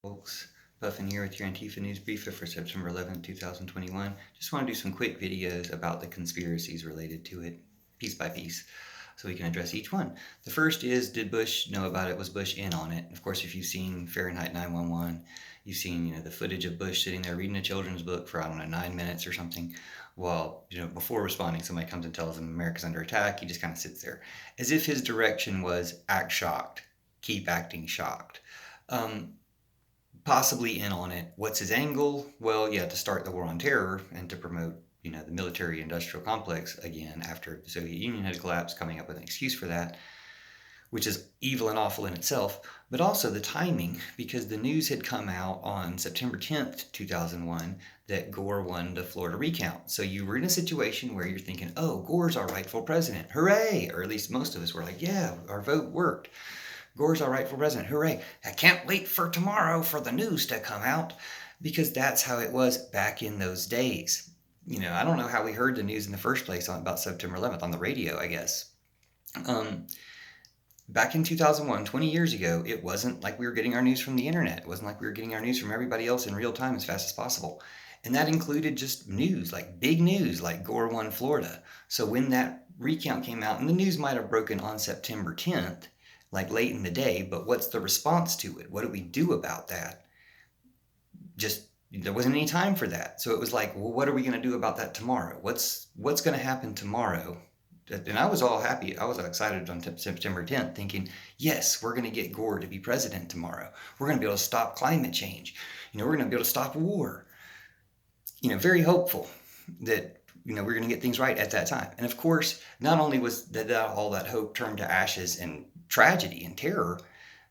Folks, Puffin here with your Antifa News Briefer for September 11th, 2021. Just want to do some quick videos about the conspiracies related to it, piece by piece, so we can address each one. The first is, did Bush know about it? Was Bush in on it? Of course, if you've seen Fahrenheit 9/11, you've seen, the footage of Bush sitting there reading a children's book for, 9 minutes or something, while, before responding, somebody comes and tells him America's under attack. He just kind of sits there, as if his direction was act shocked, keep acting shocked. Possibly in on it. What's his angle? Well, yeah, to start the war on terror and to promote, the military-industrial complex again after the Soviet Union had collapsed, coming up with an excuse for that, which is evil and awful in itself, but also the timing, because the news had come out on September 10th, 2001, that Gore won the Florida recount. So you were in a situation where you're thinking, oh, Gore's our rightful president, hooray! Or at least most of us were like, yeah, our vote worked. Gore's our rightful president. Hooray. I can't wait for tomorrow for the news to come out, because that's how it was back in those days. I don't know how we heard the news in the first place about September 11th on the radio, I guess. Back in 2001, 20 years ago, it wasn't like we were getting our news from the internet. It wasn't like we were getting our news from everybody else in real time as fast as possible. And that included just news, like big news, like Gore won Florida. So when that recount came out, and the news might have broken on September 10th, like late in the day, but what's the response to it? What do we do about that? Just, there wasn't any time for that. So it was like, well, what are we going to do about that tomorrow? What's going to happen tomorrow? And I was all happy. I was excited on September 10th, thinking, yes, we're going to get Gore to be president tomorrow. We're going to be able to stop climate change. We're going to be able to stop war. Very hopeful that we're going to get things right at that time. And of course, not only was that all that hope turned to ashes and tragedy and terror,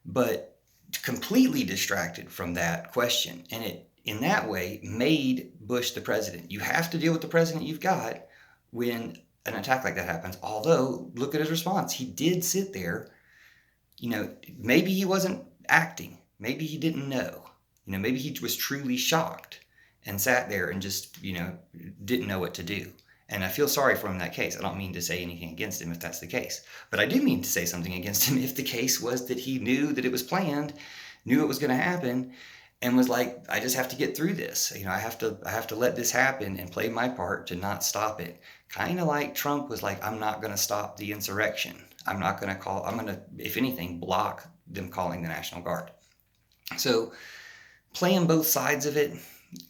but completely distracted from that question. And it, in that way, made Bush the president. You have to deal with the president you've got when an attack like that happens. Although, look at his response. He did sit there. Maybe he wasn't acting. Maybe he didn't know. Maybe he was truly shocked and sat there and just, didn't know what to do. And I feel sorry for him in that case. I don't mean to say anything against him if that's the case. But I do mean to say something against him if the case was that he knew that it was planned, knew it was going to happen, and was like, I just have to get through this. I have to let this happen and play my part to not stop it. Kind of like Trump was like, I'm not going to stop the insurrection. I'm going to, if anything, block them calling the National Guard. So playing both sides of it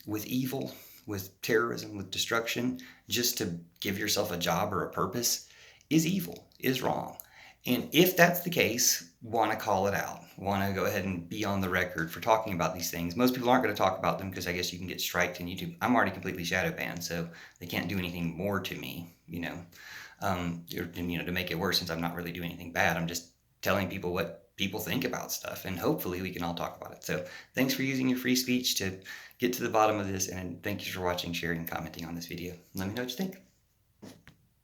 with evil, with terrorism, with destruction, just to give yourself a job or a purpose is evil, is wrong. And if that's the case, want to call it out, want to go ahead and be on the record for talking about these things. Most people aren't going to talk about them because I guess you can get striked in YouTube. I'm already completely shadow banned, so they can't do anything more to me, to make it worse, since I'm not really doing anything bad. I'm just telling people what people think about stuff, and hopefully we can all talk about it. So thanks for using your free speech to get to the bottom of this, and thank you for watching, sharing, and commenting on this video. Let me know what you think.